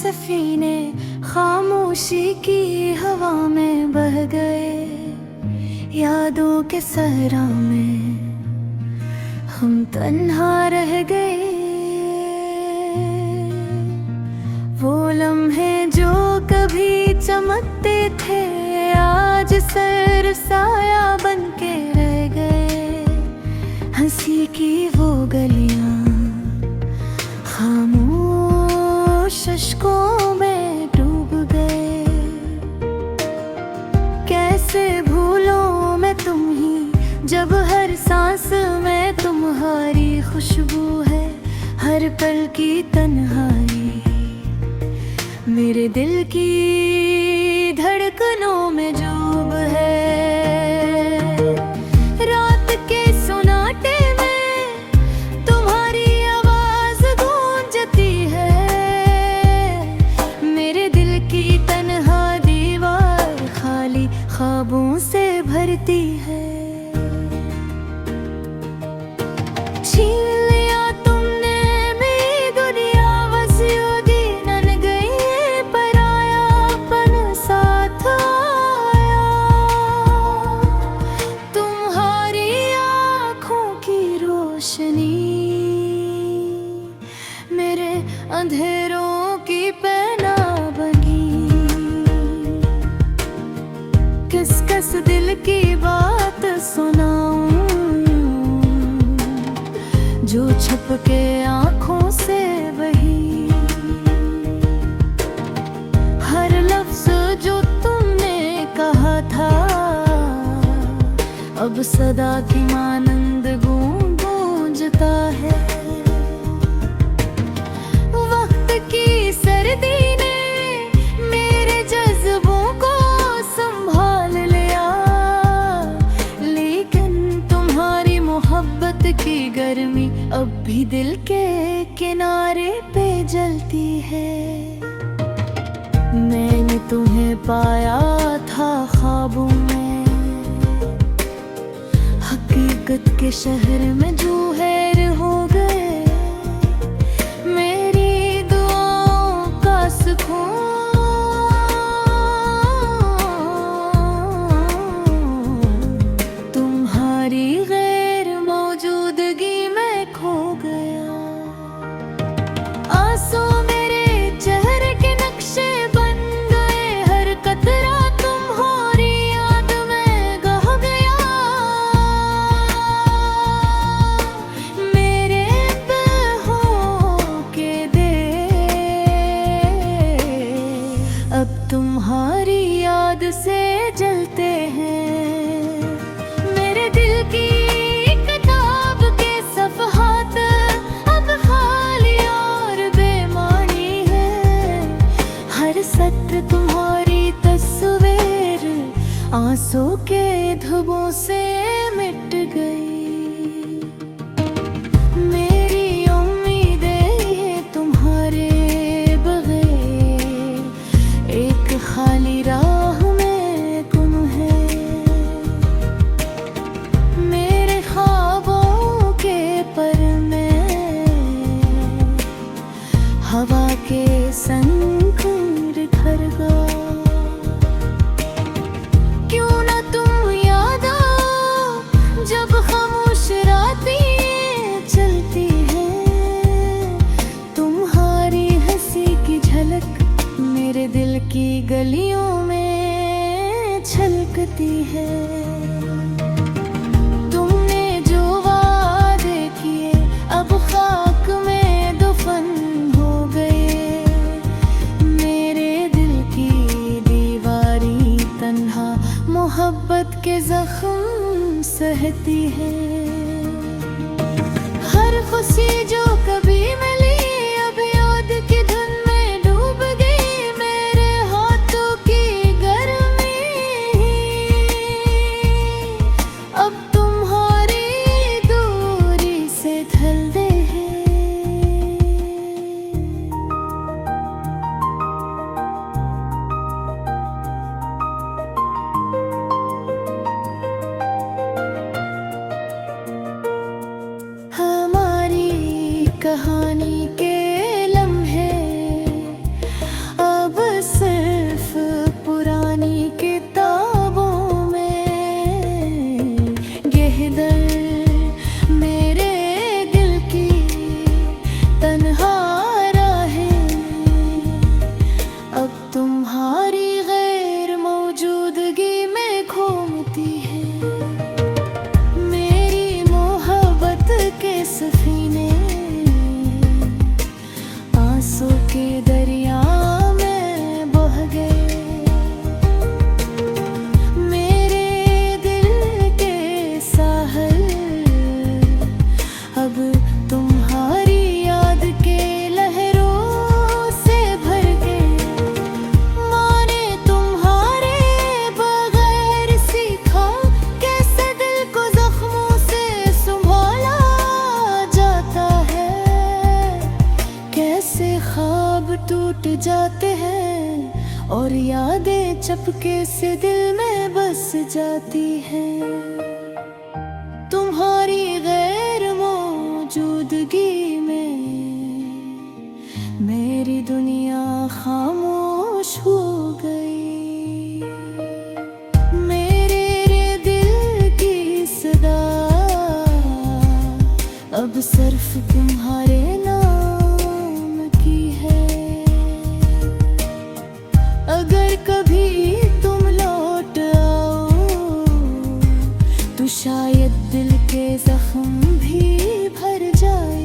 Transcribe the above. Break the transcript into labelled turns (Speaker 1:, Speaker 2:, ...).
Speaker 1: सफीने खामोशी की हवा में बह गए। यादों के सहरा में हम तन्हा रह गए। वो लम्हे जो कभी चमकते थे आज सर साया बन के रह गए। हंसी की वो गलियां खामोश अश्कों में डूब गए। कैसे भूलूं मैं तुम ही जब हर सांस में तुम्हारी खुशबू है। हर पल की तन्हाई मेरे दिल की धड़कनों में डूब है। रात के सुनाटे में तुम्हारी आवाज गूंजती है। मेरे दिल की तन्हा दीवार खाली ख्वाबों से भरती है। मेरे अंधेरों की पहना बनी। किस किस दिल की बात सुनाऊं जो छुप के आंखों से बही। हर लफ्ज जो तुमने कहा था अब सदा की मानंद गूंजता है। वक्त की सर्दी ने मेरे जज्बों को संभाल लिया। लेकिन तुम्हारी मोहब्बत की गर्मी अब भी दिल के किनारे पे जलती है। मैंने तुम्हें पाया था ख्वाबों में, हकीकत के शहर में जो हैर हो गए। मेरी दुआओं का सुकून तुम्हारी गैर मौजूदगी में खो गया। आंसू मेरे चेहरे के नक्शे बन गए। हर कतरा तुम्हारी याद में बह गया। मेरे के दे अब तुम्हारी याद से जलते हैं। मेरे दिल की किताब के सफ़हात अब खाली और बेमानी है। हर सत्र तुम्हारी तस्वीर आंसू के धुबों से मिट गई। मेरी उम्मीदें तुम्हारे बगैर एक खाली राह में गुम है। मेरे ख्वाबों के पर मैं हवा के संग घर गया। क्यों ना तुम याद आओ जब खामोश रातें चलती हैं। तुम्हारी हंसी की झलक मेरे दिल की गलियों में छलकती है। तुमने जो वादे किए अब खाक में दफन हो गए। मेरे दिल की दीवारी तन्हा मोहब्बत के जख्म सहती है। हर खुशी जो कभी मिली अब याद की धुन में डूब गई। मेरे हाथों की गर्मी अब तुम्हारी दूरी से ढलते हैं। जाते हैं और यादें चपके से दिल में बस जाती हैं। तुम्हारी गैर मौजूदगी में मेरी दुनिया खामोश हो गई। मेरे दिल की सदा अब सिर्फ तुम्हारे नाम की है। अगर कभी तुम लौट आओ तो शायद दिल के जख्म भी भर जाए।